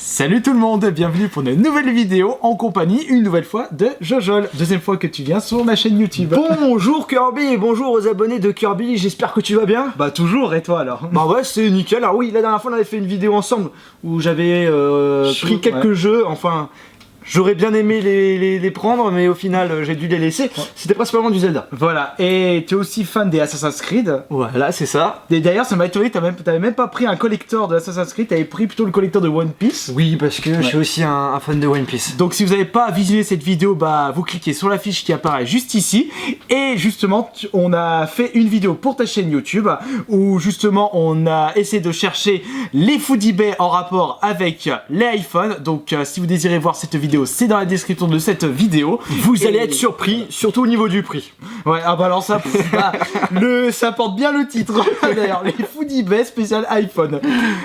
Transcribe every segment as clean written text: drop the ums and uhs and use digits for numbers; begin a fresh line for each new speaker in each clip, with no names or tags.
Salut tout le monde, bienvenue pour une nouvelle vidéo en compagnie, une nouvelle fois, de Jojol. Deuxième fois que tu viens sur ma chaîne YouTube.
Bonjour Kirby et bonjour aux abonnés de Kirby, j'espère que tu vas bien.
Bah toujours, et toi alors?
Bah ouais, c'est nickel. Alors oui, la dernière fois on avait fait une vidéo ensemble où j'avais pris quelques jeux, enfin... J'aurais bien aimé les prendre, mais au final j'ai dû les laisser. Ouais. C'était principalement du Zelda.
Voilà, et tu es aussi fan des Assassin's Creed.
Voilà, c'est ça.
Et d'ailleurs, ça m'a étonné, t'avais même pas pris un collector de Assassin's Creed, t'avais pris plutôt le collector de One Piece.
Oui, parce que je suis aussi un fan de One Piece.
Donc si vous n'avez pas visionné cette vidéo, bah vous cliquez sur la fiche qui apparaît juste ici. Et justement, on a fait une vidéo pour ta chaîne YouTube où justement on a essayé de chercher les Foodiebay en rapport avec les iPhones. Donc si vous désirez voir cette vidéo, c'est dans la description de cette vidéo.
Vous allez être surpris, surtout au niveau du prix.
Ouais, ah bah alors ça, ça porte bien le titre. D'ailleurs, les Foodiebay spécial iPhone.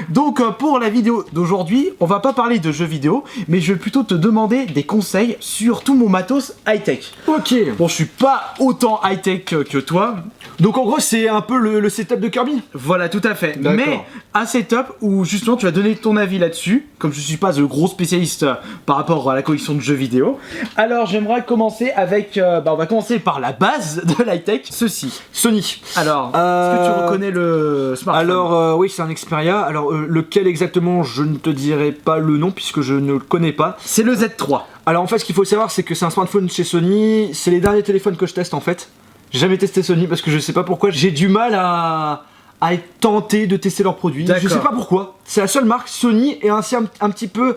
Donc pour la vidéo d'aujourd'hui, on va pas parler de jeux vidéo, mais je vais plutôt te demander des conseils sur tout mon matos high-tech.
Ok.
Bon, je suis pas autant high-tech que toi.
Donc en gros, c'est un peu le setup de Kirby.
Voilà, tout à fait. Mais un setup où justement tu vas donner ton avis là-dessus, comme je suis pas le gros spécialiste par rapport à la collection de jeux vidéo. Alors j'aimerais commencer avec, on va commencer par la base de l'high-tech, ceci.
Sony.
Alors, est-ce que tu reconnais le smartphone?
Alors oui, c'est un Xperia. Alors lequel exactement, je ne te dirai pas le nom puisque je ne le connais pas.
C'est le Z3.
Alors en fait, ce qu'il faut savoir, c'est que c'est un smartphone chez Sony. C'est les derniers téléphones que je teste en fait. J'ai jamais testé Sony parce que je sais pas pourquoi. J'ai du mal à être tenté de tester leurs produits. Je sais pas pourquoi. C'est la seule marque, Sony, et ainsi un petit peu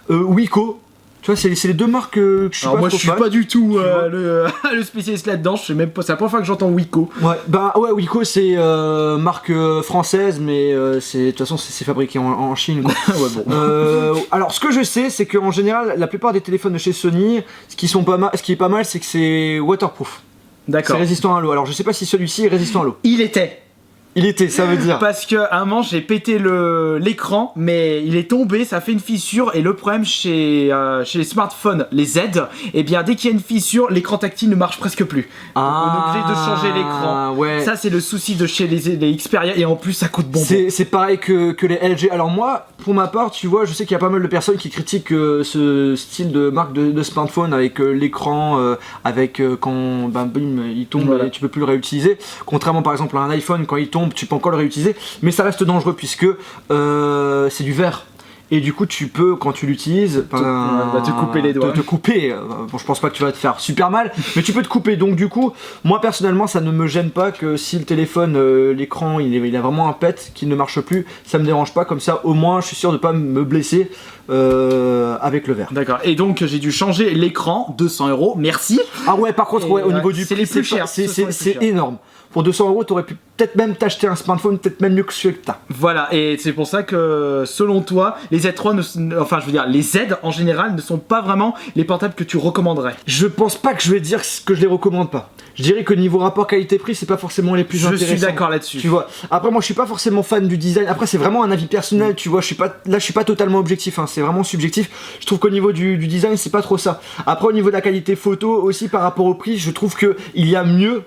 Wiko. Tu vois, c'est les deux marques que je suis pas.
Moi, je suis pas du tout le spécialiste là-dedans. Je sais même pas. C'est la première fois que j'entends Wiko.
Ouais, bah ouais, Wiko c'est marque française, mais de toute façon c'est fabriqué en Chine. Quoi.
Ouais, bon.
Alors, ce que je sais, c'est qu'en général, la plupart des téléphones de chez Sony, ce qui est pas mal, c'est que c'est waterproof.
D'accord.
C'est résistant à l'eau. Alors, je sais pas si celui-ci est résistant à l'eau.
Il était,
ça veut dire.
Parce que à un moment j'ai pété l'écran, mais il est tombé, ça fait une fissure. Et le problème chez les smartphones, les Z, eh bien dès qu'il y a une fissure, l'écran tactile ne marche presque plus. Donc, on est obligé de changer l'écran.
Ouais.
Ça c'est le souci de chez les Xperia, et en plus ça coûte bonbon.
C'est pareil que les LG. Alors moi, pour ma part, tu vois, je sais qu'il y a pas mal de personnes qui critiquent ce style de marque de smartphone avec l'écran, avec quand bim, il tombe, voilà. Et tu peux plus le réutiliser. Contrairement par exemple à un iPhone, quand il tombe, tu peux encore le réutiliser, mais ça reste dangereux puisque c'est du verre. Et du coup, tu peux, quand tu l'utilises,
te couper les doigts.
Te couper. Bon, je pense pas que tu vas te faire super mal, mais tu peux te couper. Donc du coup, moi personnellement, ça ne me gêne pas que si le téléphone, l'écran, il a vraiment un pet qui ne marche plus, ça me dérange pas. Comme ça, au moins, je suis sûr de pas me blesser avec le verre.
D'accord. Et donc, j'ai dû changer l'écran, 200 €. Merci.
Ah ouais, par contre, ouais, au niveau du
prix,
prix,
c'est les plus chers.
C'est énorme. Pour 200 €, t'aurais pu peut-être même t'acheter un smartphone, peut-être même mieux que celui que t'as.
Voilà, et c'est pour ça que, selon toi, les Z3, les Z en général, ne sont pas vraiment les portables que tu recommanderais.
Je pense pas que je vais dire que je les recommande pas. Je dirais que niveau rapport qualité-prix, c'est pas forcément les plus intéressants.
Je suis d'accord là-dessus.
Tu vois. Après, moi, je suis pas forcément fan du design. Après, c'est vraiment un avis personnel. Tu vois, je suis pas totalement objectif. Hein. C'est vraiment subjectif. Je trouve qu'au niveau du design, c'est pas trop ça. Après, au niveau de la qualité photo aussi, par rapport au prix, je trouve que il y a mieux.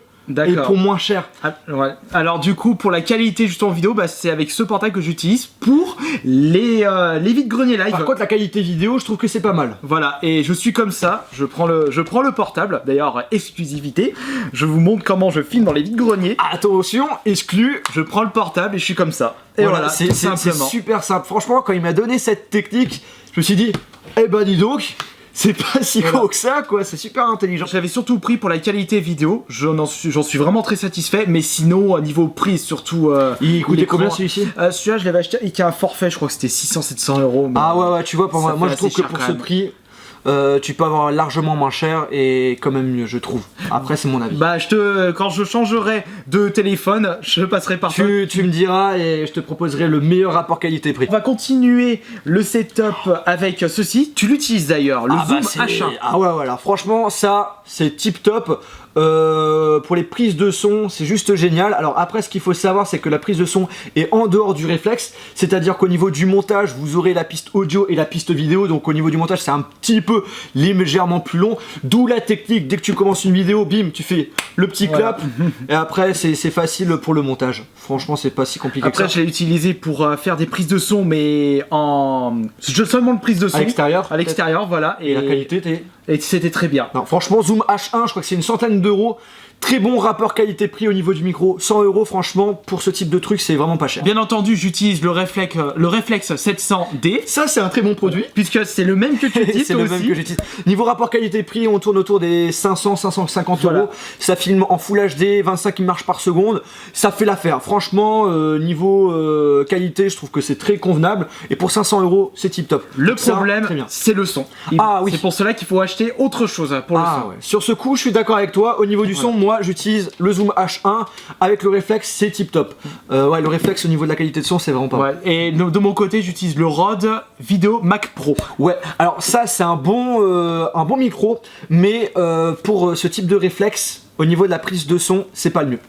Et pour moins cher.
Ouais. Alors du coup, pour la qualité juste en vidéo, c'est avec ce portable que j'utilise pour les vide-greniers live.
Par contre, la qualité vidéo, je trouve que c'est pas mal.
Voilà, et je suis comme ça, je prends le portable, d'ailleurs exclusivité, je vous montre comment je filme dans les vide-greniers.
Attention, exclu.
Je prends le portable et je suis comme ça. Et voilà,
c'est super simple. Franchement, quand il m'a donné cette technique, je me suis dit, eh ben dis donc, c'est pas si gros que ça, quoi, c'est super intelligent.
J'avais surtout pris pour la qualité vidéo, j'en suis vraiment très satisfait, mais sinon, niveau prix, surtout...
il coûtait combien celui-ci?
Celui-là, je l'avais acheté avec un forfait, je crois que c'était 600-700 €.
Ah ouais, tu vois, moi je trouve que pour ce prix... tu peux avoir largement moins cher et quand même mieux, je trouve. Après, c'est mon avis.
Bah, quand je changerai de téléphone, je passerai par toi.
Tu me diras et je te proposerai le meilleur rapport qualité-prix.
On va continuer le setup avec ceci. Tu l'utilises d'ailleurs, le Zoom H1.
Ah ouais, voilà. Franchement, ça, c'est tip top. Pour les prises de son, c'est juste génial. Alors après, ce qu'il faut savoir, c'est que la prise de son est en dehors du réflexe, c'est-à-dire qu'au niveau du montage, vous aurez la piste audio et la piste vidéo, donc au niveau du montage, c'est un petit peu légèrement plus long, d'où la technique, dès que tu commences une vidéo, bim, tu fais le petit clap, et après, c'est facile pour le montage. Franchement, c'est pas si compliqué que ça.
Après, je l'ai utilisé pour faire des prises de son, mais seulement le prise de son.
À l'extérieur,
voilà.
Et la qualité,
et c'était très bien.
Non, franchement, Zoom H1, je crois que c'est une centaine d'euros. Très bon rapport qualité-prix au niveau du micro. 100 €, franchement, pour ce type de truc, c'est vraiment pas cher.
Bien entendu, j'utilise le Reflex 700D.
Ça, c'est un très bon produit.
Puisque c'est le même que tu utilises.
C'est le même que j'utilise. Niveau rapport qualité-prix, on tourne autour des 500-550 €. Ça filme en Full HD, 25 images par seconde. Ça fait l'affaire. Franchement, niveau qualité, je trouve que c'est très convenable. Et pour 500 €, c'est tip top.
Le problème, c'est le son.
Oui.
C'est pour cela qu'il faut acheter autre chose pour le son.
Ouais. Sur ce coup, je suis d'accord avec toi. Au niveau du son, moi, j'utilise le Zoom H1 avec le réflexe, c'est tip top. Le réflexe au niveau de la qualité de son, c'est vraiment pas mal.
Et de mon côté, j'utilise le Rode Video Mac Pro.
Ouais, alors ça, c'est un bon micro, mais pour ce type de réflexe, au niveau de la prise de son, c'est pas le mieux.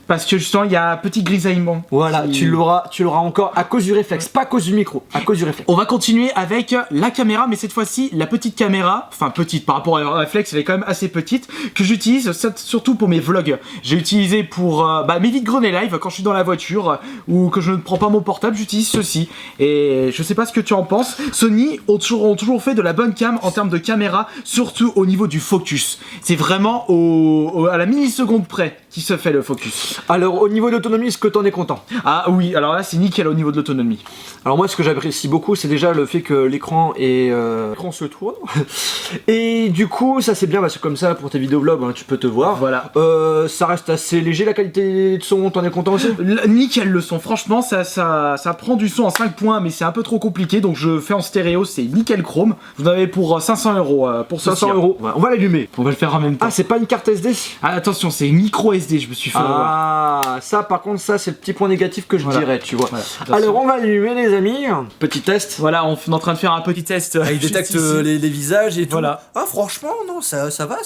Parce que justement, il y a un petit grisaillement.
Voilà, tu l'auras encore à cause du réflexe, pas à cause du micro, à cause du réflexe.
On va continuer avec la caméra, mais cette fois-ci, la petite caméra, enfin petite par rapport au réflexe, elle est quand même assez petite, que j'utilise surtout pour mes vlogs. J'ai utilisé pour mes vide-greniers live quand je suis dans la voiture ou que je ne prends pas mon portable, j'utilise ceci. Et je sais pas ce que tu en penses. Sony ont toujours fait de la bonne cam en termes de caméra, surtout au niveau du focus. C'est vraiment à la milliseconde près qui se fait le focus.
Alors au niveau de l'autonomie, est-ce que t'en es content?
Ah oui, alors là c'est nickel au niveau de l'autonomie.
Alors moi ce que j'apprécie beaucoup, c'est déjà le fait que l'écran se tourne. Et du coup ça c'est bien parce que comme ça pour tes vidéoblogs tu peux te voir.
Voilà.
Ça reste assez léger, la qualité de son, t'en es content aussi?
Nickel le son, franchement ça prend du son en 5 points mais c'est un peu trop compliqué donc je fais en stéréo, c'est nickel chrome. Vous en avez pour 500 € pour
500 €. On va l'allumer.
On va le faire en même temps.
Ah c'est pas une carte SD?
Ah, attention, c'est micro SD, je me suis fait avoir.
Ça par contre ça c'est le petit point négatif que je dirais, tu vois.
Voilà.
Alors on va allumer les amis, petit test.
Voilà, on est en train de faire un petit test.
Il détecte les visages et tout.
Voilà.
Ah franchement non, ça va,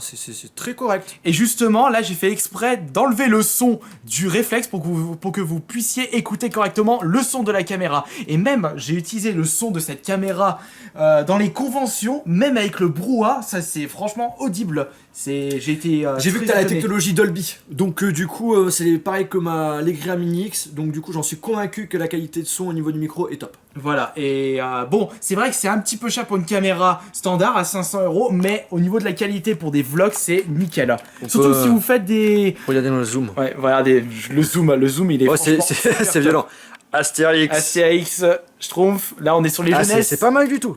c'est très correct.
Et justement là j'ai fait exprès d'enlever le son du réflexe pour que vous puissiez écouter correctement le son de la caméra. Et même j'ai utilisé le son de cette caméra dans les conventions, même avec le brouhaha, ça c'est franchement audible. J'ai
vu que t'as la technologie Dolby, donc du coup c'est pareil que ma Legria Mini X, donc du coup j'en suis convaincu que la qualité de son au niveau du micro est top.
Voilà, et bon, c'est vrai que c'est un petit peu cher pour une caméra standard à 500 €, mais au niveau de la qualité pour des vlogs, c'est nickel. Surtout si vous faites des...
Regardez dans le zoom.
Ouais, regardez, le zoom il est
c'est violent.
Astérix, Schtroumpf, là on est sur les jeunesses.
C'est pas mal du tout,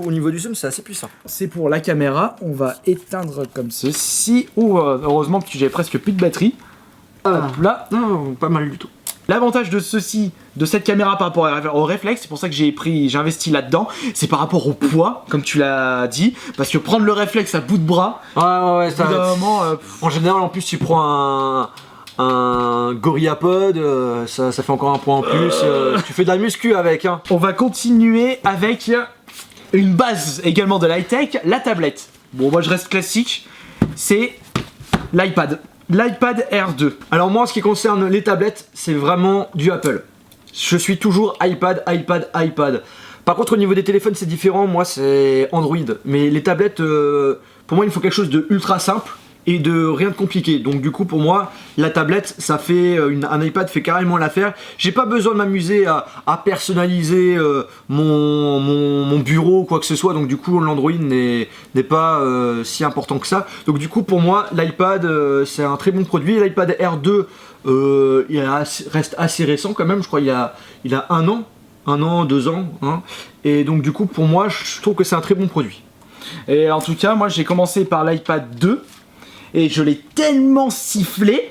Au niveau du zoom, c'est assez puissant.
C'est pour la caméra, on va éteindre comme ceci. Heureusement que j'ai presque plus de batterie. Là,
non, pas mal du tout.
L'avantage de cette caméra par rapport au réflexe, c'est pour ça que j'ai investi là-dedans, c'est par rapport au poids, comme tu l'as dit, parce que prendre le réflexe à bout de bras,
ouais,
ça,
en général, en plus, tu prends un GorillaPod, ça fait encore un poids en plus, tu fais de la muscu avec. Hein.
On va continuer avec une base également de l'high-tech, la tablette. Bon, moi je reste classique, c'est l'iPad. L'iPad Air 2.
Alors moi, en ce qui concerne les tablettes, c'est vraiment du Apple. Je suis toujours iPad. Par contre, au niveau des téléphones, c'est différent. Moi, c'est Android. Mais les tablettes, pour moi, il faut quelque chose de ultra simple et de rien de compliqué. Donc du coup, pour moi, la tablette, ça fait un iPad fait carrément l'affaire. J'ai pas besoin de m'amuser à personnaliser mon bureau ou quoi que ce soit. Donc du coup, l'Android n'est pas si important que ça. Donc du coup, pour moi, l'iPad, c'est un très bon produit. L'iPad Air 2, reste assez récent quand même. Je crois qu'il a 1 an, 2 ans. Hein. Et donc du coup, pour moi, je trouve que c'est un très bon produit.
Et en tout cas, moi, j'ai commencé par l'iPad 2. Et je l'ai tellement sifflé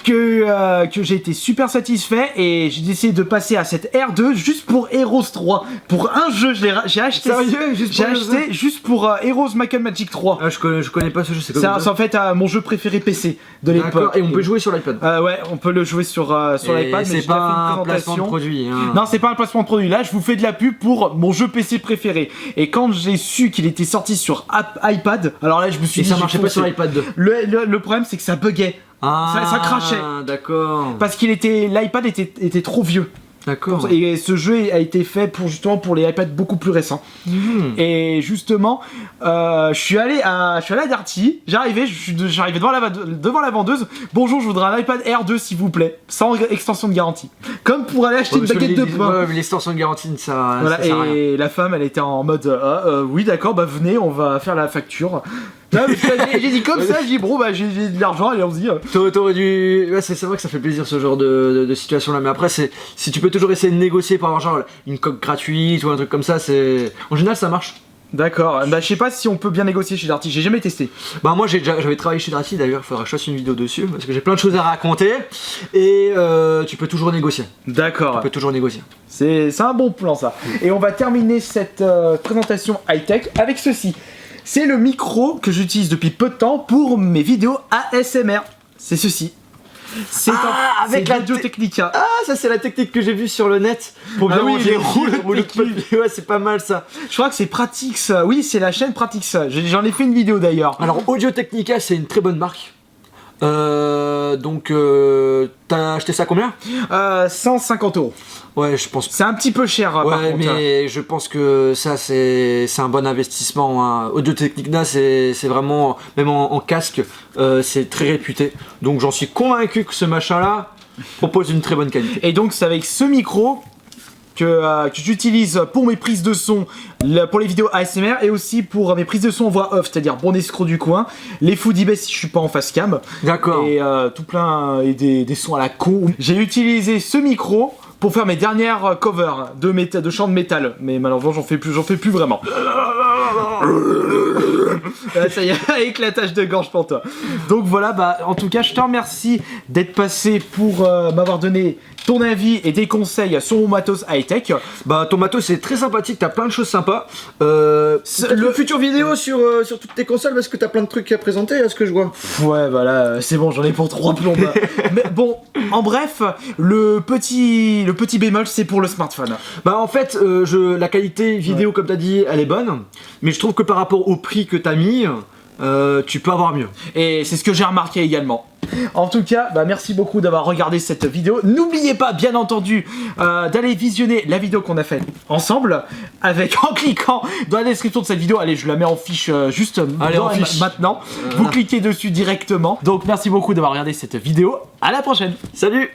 que j'ai été super satisfait et j'ai décidé de passer à cette R2 juste pour Heroes 3. Pour un jeu, j'ai acheté.
Sérieux?
J'ai acheté juste pour Heroes Might and Magic 3.
Ah, je connais pas ce jeu, c'est comme ça.
C'est en fait mon jeu préféré PC de l'époque.
Et on peut jouer sur l'iPad.
Ouais, on peut le jouer sur l'iPad, mais
c'est pas un placement de produit. Hein.
Non, c'est pas un placement de produit. Là, je vous fais de la pub pour mon jeu PC préféré. Et quand j'ai su qu'il était sorti sur iPad, alors là, je me suis dit.
Et ça marchait pas sur l'iPad 2.
Le problème, c'est que ça buguait. Ça crachait.
D'accord.
Parce qu'il l'iPad était trop vieux.
D'accord.
Et ce jeu a été fait justement pour les iPads beaucoup plus récents. Et justement, je suis allé à Darty, j'arrivais devant la vendeuse. Bonjour, je voudrais un iPad R2 s'il vous plaît, sans extension de garantie. Comme pour aller acheter une baguette de pain.
Ouais, mais l'extension de garantie, ça
voilà,
sert à rien.
et la femme, elle était en mode oui d'accord, bah venez, on va faire la facture. J'ai dit comme ça, j'ai dit bon bah j'ai de l'argent, allez on se dit.
T'aurais dû. Ouais, c'est vrai que ça fait plaisir ce genre de situation là, mais après si tu peux toujours essayer de négocier par genre une coque gratuite ou un truc comme ça, c'est. En général ça marche.
D'accord, bah je sais pas si on peut bien négocier chez Darty, j'ai jamais testé.
Bah moi j'avais travaillé chez Darty d'ailleurs, il faudra que je fasse une vidéo dessus parce que j'ai plein de choses à raconter et tu peux toujours négocier.
D'accord.
Tu peux toujours négocier.
C'est un bon plan ça. Et on va terminer cette présentation high-tech avec ceci. C'est le micro que j'utilise depuis peu de temps pour mes vidéos ASMR. C'est ceci. C'est avec la Audio Technica.
Ah, ça c'est la technique que j'ai vue sur le net. Pour bien manger les rouleaux de papier. Ouais, c'est pas mal ça.
Je crois que c'est Pratix. Oui, c'est la chaîne Pratix. J'en ai fait une vidéo d'ailleurs.
Alors, Audio Technica, c'est une très bonne marque. Donc, t'as acheté ça combien
150 €.
Ouais, je pense.
C'est un petit peu cher, par contre.
Mais je pense que ça, c'est un bon investissement. Hein. Audio Technica, c'est vraiment, même en casque, c'est très réputé. Donc, j'en suis convaincu que ce machin-là propose une très bonne qualité.
Et donc, c'est avec ce micro que j'utilise pour mes prises de son, pour les vidéos ASMR et aussi pour mes prises de son en voix off, c'est-à-dire bon escroc du coin, les foodie si je suis pas en face cam.
D'accord.
Et tout plein et des sons à la con. J'ai utilisé ce micro pour faire mes dernières covers de chants de métal, mais malheureusement j'en fais plus vraiment. Ça y est, éclatage de gorge pour toi. Donc voilà, bah en tout cas je te remercie d'être passé pour m'avoir donné ton avis et des conseils sur mon matos high-tech.
Bah ton matos c'est très sympathique, t'as plein de choses sympas. Le futur vidéo sur toutes tes consoles parce que t'as plein de trucs à présenter à ce que je vois.
Ouais voilà, c'est bon, j'en ai pour 3 plombes. Mais bon, en bref, le petit bémol c'est pour le smartphone.
Bah en fait, la qualité vidéo comme t'as dit, elle est bonne, mais je trouve que par rapport au prix que t'as mis, tu peux avoir mieux.
Et c'est ce que j'ai remarqué également. En tout cas, bah merci beaucoup d'avoir regardé cette vidéo. N'oubliez pas, bien entendu, d'aller visionner la vidéo qu'on a faite ensemble, en cliquant dans la description de cette vidéo. Allez, je la mets en fiche juste maintenant. Vous cliquez dessus directement. Donc merci beaucoup d'avoir regardé cette vidéo. À la prochaine.
Salut.